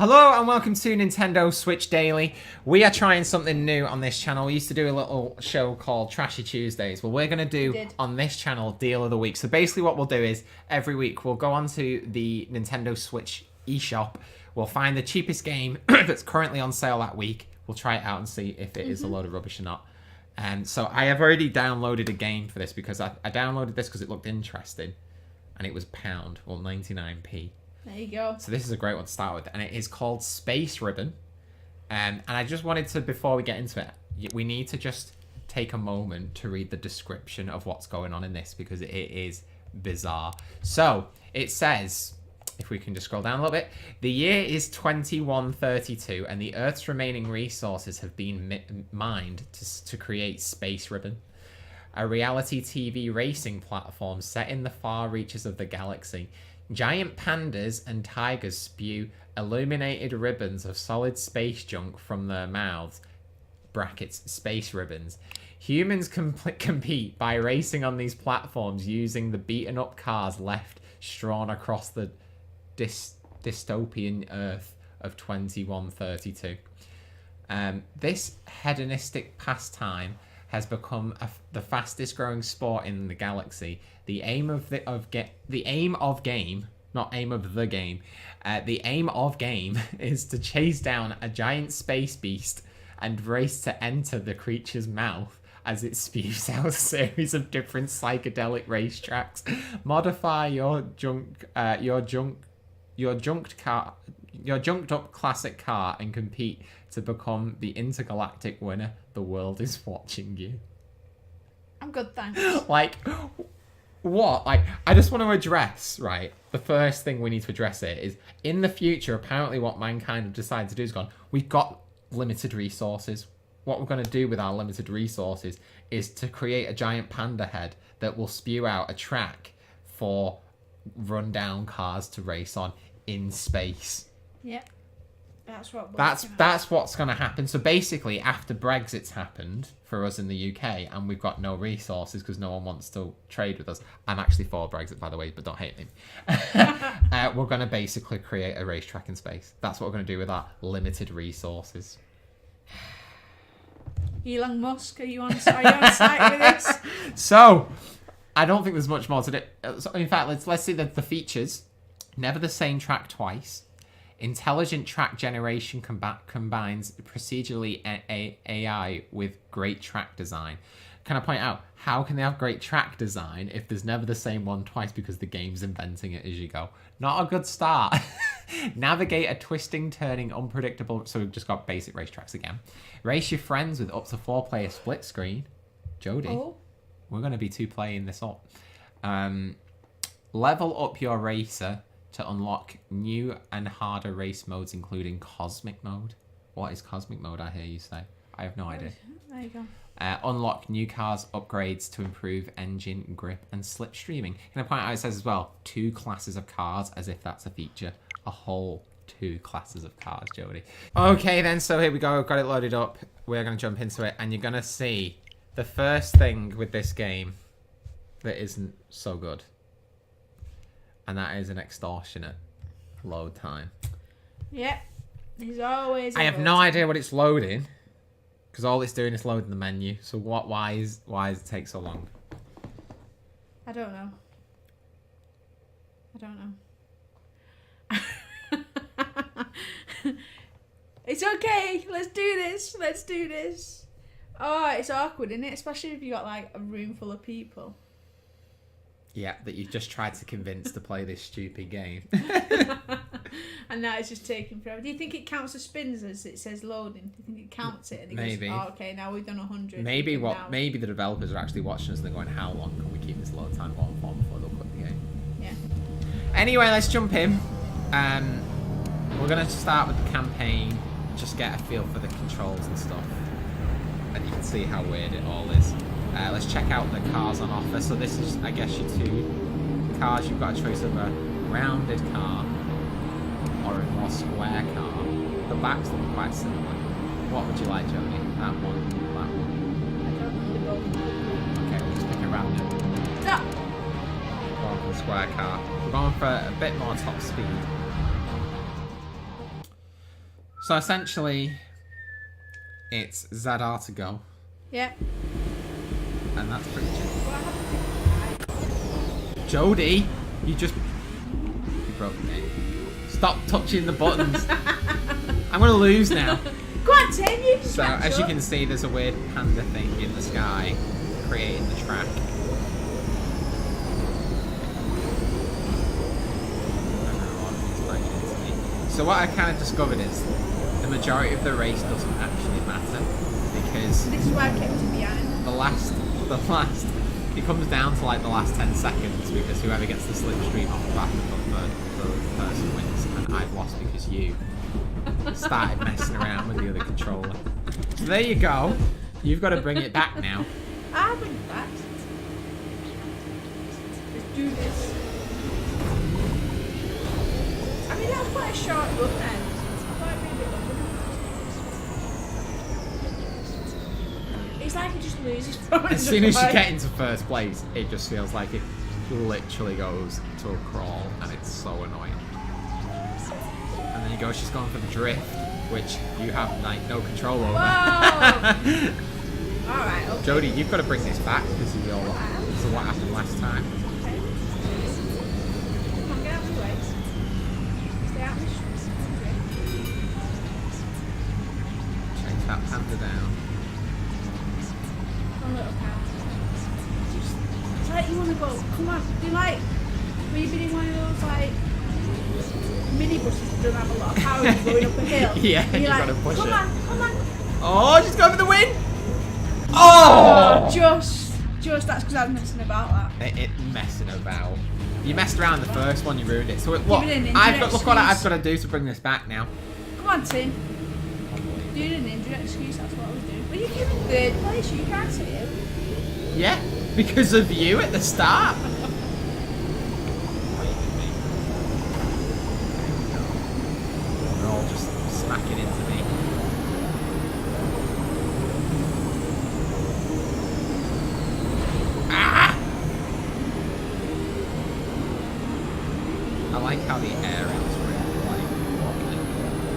Hello and welcome to Nintendo Switch Daily. We are trying something new on this channel. We used to do a little show called Trashy Tuesdays. Well, we're going to do on this channel Deal of the Week. So basically what we'll do is every week we'll go onto the Nintendo Switch eShop. We'll find the cheapest game that's currently on sale that week. We'll try it out and see if it is a load of rubbish or not. So I have already downloaded a game for this because I downloaded this because it looked interesting. And it was £1, well 99p. There you go. So this is a great one to start with, and it is called Space Ribbon. And I just wanted to, before we get into it, we need to just take a moment to read the description of what's going on in this because it is bizarre. So it says, if we can just scroll down a little bit, the year is 2132, and the Earth's remaining resources have been mined to create Space Ribbon, a reality TV racing platform set in the far reaches of the galaxy. Giant pandas and tigers spew illuminated ribbons of solid space junk from their mouths, brackets, space ribbons. Humans compete by racing on these platforms using the beaten up cars left strewn across the dystopian Earth of 2132. This hedonistic pastime has become the fastest growing sport in the galaxy. The aim of game is to chase down a giant space beast and race to enter the creature's mouth as it spews out a series of different psychedelic racetracks. Modify your junked up classic car and compete to become the intergalactic winner. The world is watching you. I'm good, thanks. Like, what? Like, I just want to address, right? The first thing we need to address here is, in the future, apparently what mankind have decided to do is we've got limited resources. What we're going to do with our limited resources is to create a giant panda head that will spew out a track for rundown cars to race on in space. Yep. That's what's going to happen. So basically, after Brexit's happened for us in the UK, and we've got no resources because no one wants to trade with us. I'm actually for Brexit, by the way, but don't hate me. We're going to basically create a racetrack in space. That's what we're going to do with our limited resources. Elon Musk, are you on site with this? So, I don't think there's much more to do. So, in fact, let's see the features. Never the same track twice. Intelligent track generation combines procedurally AI with great track design. Can I point out, how can they have great track design if there's never the same one twice because the game's inventing it as you go? Not a good start. Navigate a twisting, turning, unpredictable... So we've just got basic racetracks again. Race your friends with up to 4-player split screen. Jodie, we're going to be 2-playing this up. Level up your racer to unlock new and harder race modes, including Cosmic Mode. What is Cosmic Mode, I hear you say? I have no idea. There you go. Unlock new cars upgrades to improve engine, grip, and slipstreaming. Can I point out it says as well, 2 classes of cars, as if that's a feature. A whole 2 classes of cars, Jodie. Okay then, so here we go. Got it loaded up. We're going to jump into it, and you're going to see the first thing with this game that isn't so good. And that is an extortionate load time. Yep. There's always I have no idea what it's loading. Because all it's doing is loading the menu. So why does it take so long? I don't know. It's okay. Let's do this. Oh, it's awkward, isn't it? Especially if you got like a room full of people. Yeah, that you've just tried to convince to play this stupid game. And now it's just taking forever. Do you think it counts the spins as it says loading? Do you think it counts it? And it Maybe. Goes, okay, now we've done 100. Maybe the developers are actually watching us and they're going, how long can we keep this load time on for before they'll quit the game? Yeah. Anyway, let's jump in. We're going to start with the campaign, just get a feel for the controls and stuff. And you can see how weird it all is. Let's check out the cars on offer. So this is, I guess, your 2 cars. You've got a choice of a rounded car or a more square car. The backs look quite similar. What would you like, Jodie? That one, that one. Okay, we'll just pick a random. No. Go on for the square car. We're going for a bit more top speed. So essentially, it's Zadar to go, Yeah. and that's pretty chill. What happened? Jodie, you broke the game. Stop touching the buttons. I'm gonna lose now. Go on, Tim, you can So catch as you up. can see, there's a weird panda thing in the sky, creating the track. So what I kind of discovered is the majority of the race doesn't actually matter because This is why I kept you behind. the last, it comes down to like the last 10 seconds because whoever gets the slipstream off the back of the person wins, and I've lost because you started messing around with the other controller. So there you go. You've got to bring it back now. I'll bring it back. Let's do this. I mean, that's quite a short run then. I thought it'd be a bit longer. It's like it just loses from As soon as you get into first place, it just feels like it literally goes to a crawl, and it's so annoying. And then you go, she's gone for the drift, which you have like no control over. Whoa! Alright, okay. Jodie, you've got to bring this back because of what happened last time. Okay. Come on, get out of the way. Stay out of the street. Chase that panda down. Come on, little cow. It's like you want to go, come on, do like, when you've been in one of those like, minibuses that don't have a lot of power and you're going up a hill. Yeah, and you you're like, gotta push come it. on, come on. Oh, she's going for the win! Oh! Just that's because I was messing about that. It messing about. You messed around the first one, you ruined it. So what? it an injury Look what I've excuse. got to do to bring this back now. Come on, Tim. Doing an injury excuse, that's what I was doing. But you came in third place, you can't say it. Yeah, because of you at the start. They're all just smacking into me. Ah! I like how the aerials really like walking.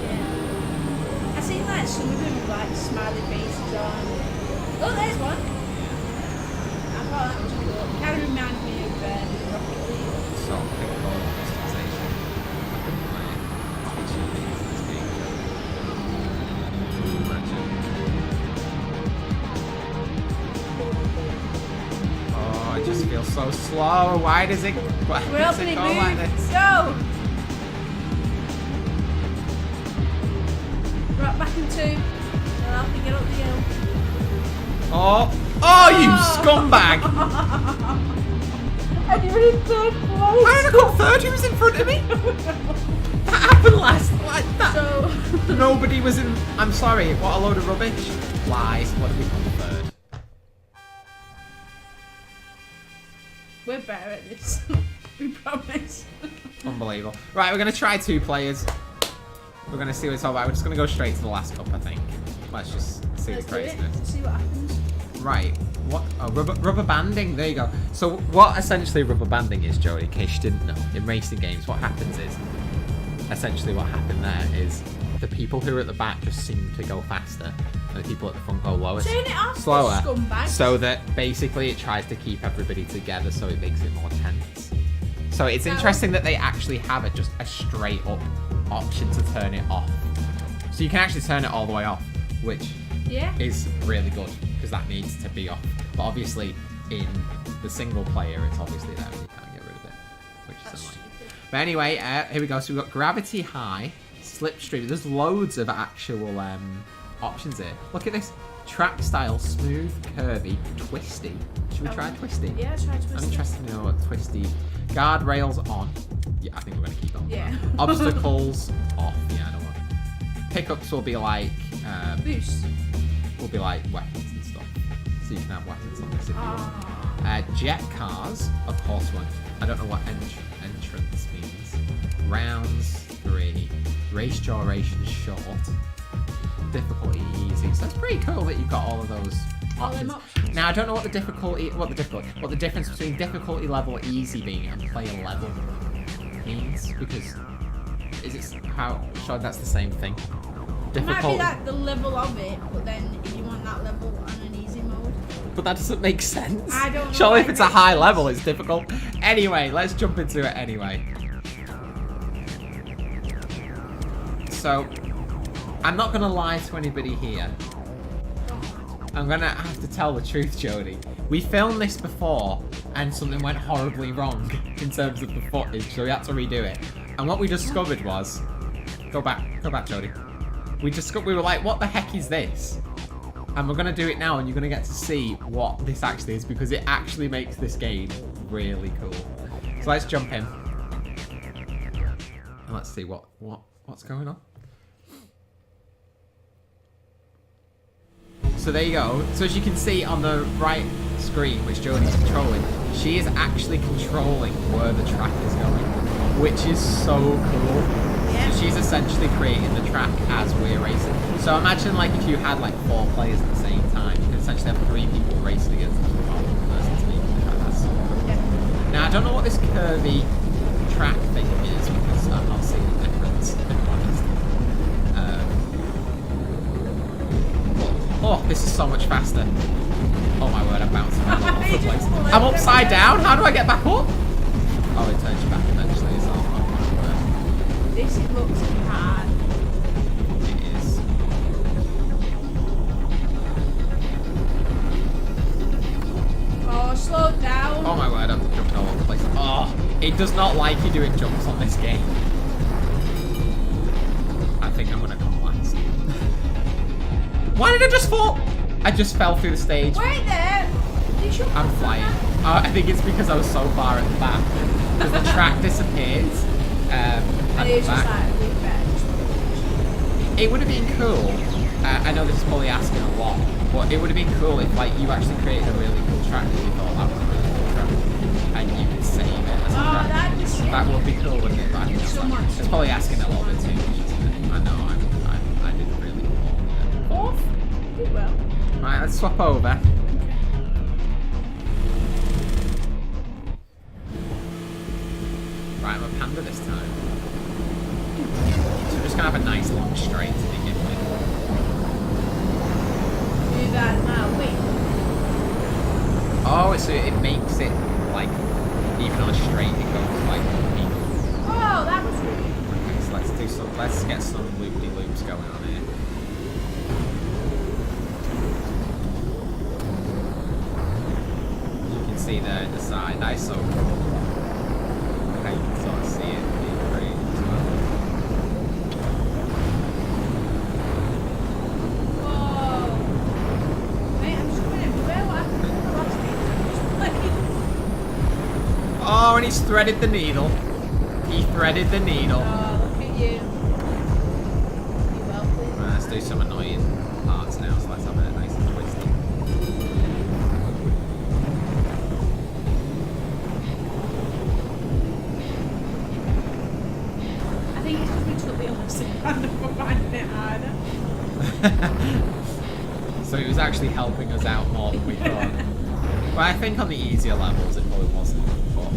Yeah. I seen like some of them with like smiley faces on. Oh, there's one. I thought that was cool. Kind of reminded me of Rocket League. So big ball customization. I've been playing two things in this game. Imagine. Oh, it just feels so slow. Why does it We're does opening it go move. like this? Go! Right, back in two. I'll have to get up the hill. Oh, oh, you scumbag! And you're in third place. How did I come third? Who was in front of me? That happened last. Like that. So, Nobody was in. I'm sorry. What a load of rubbish. Lies. What did we come third? we're better at this. We promise. Unbelievable. Right, we're going to try 2 players. We're going to see what it's all about. We're just going to go straight to the last cup, I think. Let's just see Let's the do it. craziness. See what happens. Right. What? Oh, rubber banding. There you go. So what essentially rubber banding is, Joey, in case you didn't know, in racing games, what happens is, essentially what happened there is the people who are at the back just seem to go faster, and the people at the front go lower. Turn it off, slower. you scumbag. So that basically it tries to keep everybody together, so it makes it more tense. So it's interesting that they actually have just a straight up option to turn it off. So you can actually turn it all the way off, which Yeah. is really good because that needs to be off. But obviously in the single player, it's obviously there and you can't get rid of it, which is That's annoying. stupid. But anyway, here we go. So we've got gravity high, slipstream. There's loads of actual options here. Look at this. Track style, smooth, curvy, twisty. Should we try twisty? Yeah, try to I'm twist it. interested to know what twisty. Guardrails on. Yeah, I think we're going to keep on. Yeah. Obstacles off. Yeah, I don't want. Pickups will be like Boost. weapons and stuff. So you can have weapons on this if you want. Ah. Jet cars, of course one. I don't know what entrance means. Rounds 3. Race duration short. Difficulty easy. So that's pretty cool that you've got all of those All them options. options. Now I don't know what the difference between difficulty level easy being and player level means, because is it how sure that's the same thing? It might be difficulty. like the level of it, but then if you want that level on an easy mode. But that doesn't make sense. I don't know Surely why if it it's a makes high sense. level, it's difficult. Anyway, let's jump into it anyway. So, I'm not gonna lie to anybody here. I'm gonna have to tell the truth, Jodie. We filmed this before, and something went horribly wrong in terms of the footage, so we had to redo it. And what we discovered was, go back, Jodie. We were like, what the heck is this? And we're gonna do it now, and you're gonna get to see what this actually is, because it actually makes this game really cool. So let's jump in. And let's see what's going on. So there you go. So as you can see on the right screen, which Jodie's controlling, she is actually controlling where the track is going, which is so cool. Yeah. So she's essentially creating the track as we're racing. So imagine like if you had like 4 players at the same time, you could essentially have 3 people racing against the person to make the track. That's so cool. Yeah. Now I don't know what this curvy track thing is, because I'm not seeing the difference, if I'm honest. Oh, this is so much faster. Oh my word, I'm bouncing all over the place. I'm upside down? How do I get back up? Oh, it turns you back eventually, so oh my word. This looks hard. It is. Oh, slow down. Oh my word, I'm jumping all over the place. Oh, it does not like you doing jumps on this game. I think I'm gonna come last. Why did I just fall? I just fell through the stage. Wait there. You should I'm flying. I think it's because I was so far at the back. Because the track disappeared. At And the it's just back. like, leave that. It would have been cool. I know this is probably asking a lot, but it would have been cool if like you actually created a really cool track that you thought that was a really cool track, and you could save it as a Oh, track. that'd be sick. That would be cool, wouldn't it? But I think So much. it's probably asking a little bit too much, isn't it? I know. I did really cool. Off. Did well. Right, let's swap over. Right, I'm a panda this time. So we're just gonna have a nice long straight to begin with. Do that now. Wait. Oh, so it makes it like even on a straight it goes like equal. Oh, that was really. Okay, so let's get some loopy loops going on here. You can see there in the side, that is so cool. Okay, you can sort of see it being created as well. Whoa. Mate, I'm just going everywhere. What happened to the last game? Oh, and he's threaded the needle. He threaded the needle. Oh, look at you. You well, please. Right, let's do some annoying parts now, so let's have it nice and twisty. I think it's because we took the opposite hand for finding it harder. So it was actually helping us out more than we thought. Well, I think on the easier levels it probably wasn't, but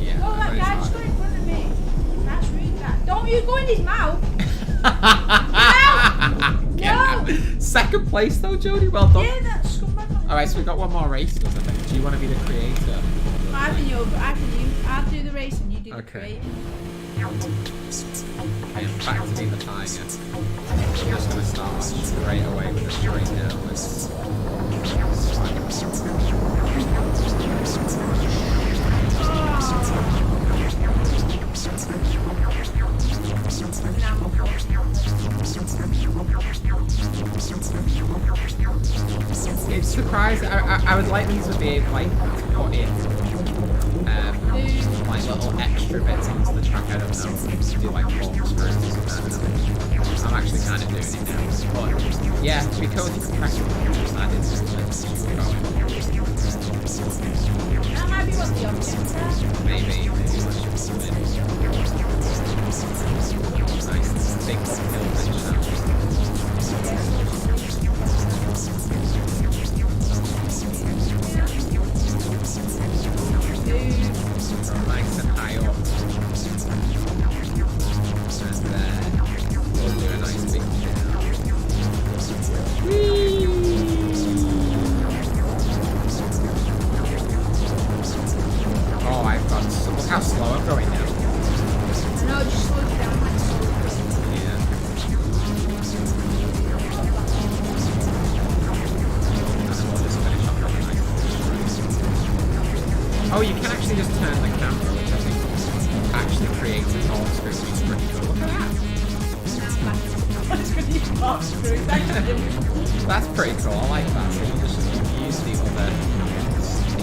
yeah. Oh, that very guy just hard. got in front of me. That's really bad. Don't you go in his mouth. Get No! out. Second place though, Jodie, well done. Yeah, that scumbag on Alright, so we've got one more race, I think. Do you want to be the creator? I'll do the race and you do the Okay. creating. Okay, I'm back to being the tiger. I'm just going to start straight away with a straight downwards. It's surprising. I would like them to be able like, to put in like little extra bits onto the track. I don't know. Do like corkscrews. I'm actually kind of doing it now. But yeah, it'd be cool if you could press it and just add it to the going. That might be what the objects are. Maybe let's just put it in. Nice big hill pitch now. Nice and high up. And then we'll do a nice big jump. corkscrew is pretty cool. Look at that. It's going to use corkscrew. That's pretty cool. I like that. So you just use the other,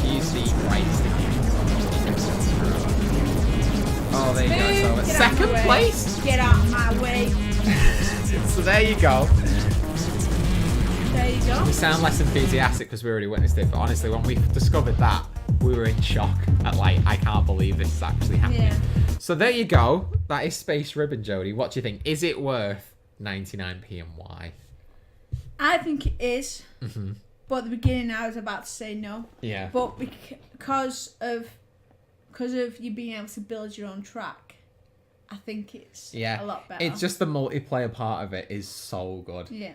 use the right sticky. Oh, there you go. So Get out of my second way. place. Get out of my way. So there you go. There you go. We sound less enthusiastic because we already witnessed it, but honestly, when we discovered that, we were in shock at like, I can't believe this is actually happening. Yeah. So there you go. That is Space Ribbon, Jodie. What do you think? Is it worth 99p and why? I think it is. Mm-hmm. But at the beginning, I was about to say no. Yeah. But because of you being able to build your own track, I think it's a lot better. It's just the multiplayer part of it is so good. Yeah.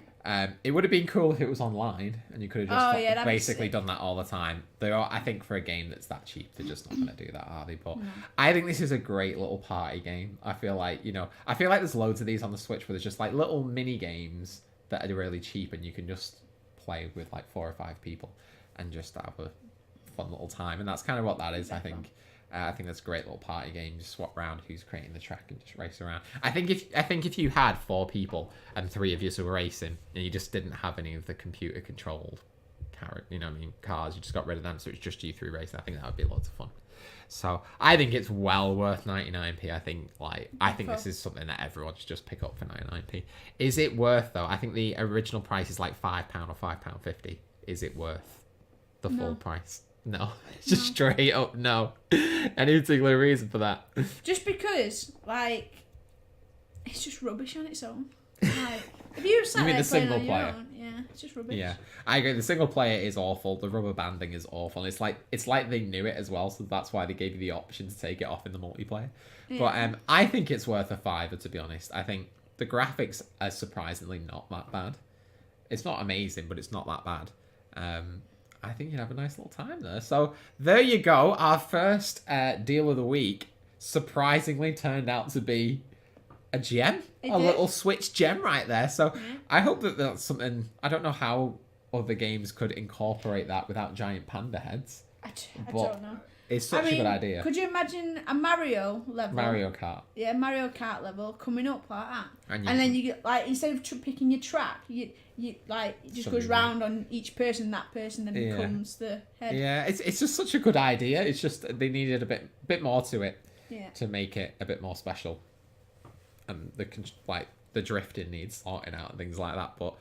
It would have been cool if it was online and you could have just basically sick. done that all the time. They are, I think, for a game that's that cheap, they're just not going to do that, are they? But I think this is a great little party game. I feel like, there's loads of these on the Switch where there's just like little mini games that are really cheap and you can just play with like 4 or 5 people and just have a fun little time. And that's kind of what that is, I think. I think that's a great little party game. Just swap around who's creating the track and just race around. I think if you had 4 people and 3 of you were racing and you just didn't have any of the computer controlled cars, you just got rid of them, so it's just you 3 racing. I think that would be lots of fun. So I think it's well worth 99p. I think this is something that everyone should just pick up for 99p. Is it worth though? I think the original price is like £5 or £5.50. Is it worth the full price? No, just straight up no. Any particular reason for that? Just because, like, it's just rubbish on its own. Like, if you sat there playing on your own, yeah, it's just rubbish. Yeah, I agree. The single player is awful. The rubber banding is awful. It's like they knew it as well, so that's why they gave you the option to take it off in the multiplayer. Yeah. But I think it's worth a £5, to be honest. I think the graphics are surprisingly not that bad. It's not amazing, but it's not that bad. I think you'd have a nice little time there. So there you go. Our first deal of the week surprisingly turned out to be a gem. Little Switch gem right there. So I hope that that's something... I don't know how other games could incorporate that without giant panda heads. I don't know. It's such a good idea. Could you imagine a Mario level? Mario Kart. Yeah, Mario Kart level coming up like that. And then you get, like, instead of picking your track, you like, it just goes round on each person, that person then becomes the head. Yeah, it's just such a good idea. It's just they needed a bit more to it to make it a bit more special. And the drifting needs sorting out and things like that. But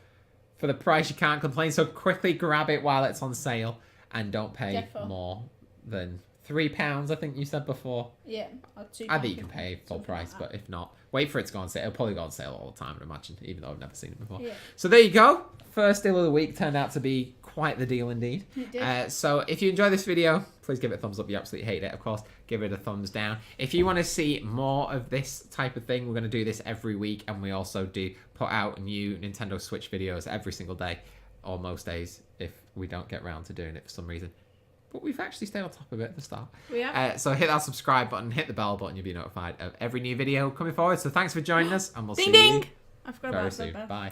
for the price, you can't complain. So quickly grab it while it's on sale and don't pay more than £3, I think you said before. Yeah, or £2. I think you can pay full price, but if not, wait for it to go on sale. It'll probably go on sale all the time, I'd imagine, even though I've never seen it before. Yeah. So there you go. First deal of the week turned out to be quite the deal indeed. It did. So if you enjoyed this video, please give it a thumbs up. You absolutely hate it, of course. Give it a thumbs down. If you want to see more of this type of thing, we're going to do this every week, and we also do put out new Nintendo Switch videos every single day, or most days, if we don't get around to doing it for some reason. But we've actually stayed on top of it at the start. We have. So hit that subscribe button, hit the bell button, you'll be notified of every new video coming forward. So thanks for joining us, and we'll see ding. you I forgot very about soon. that. Bye.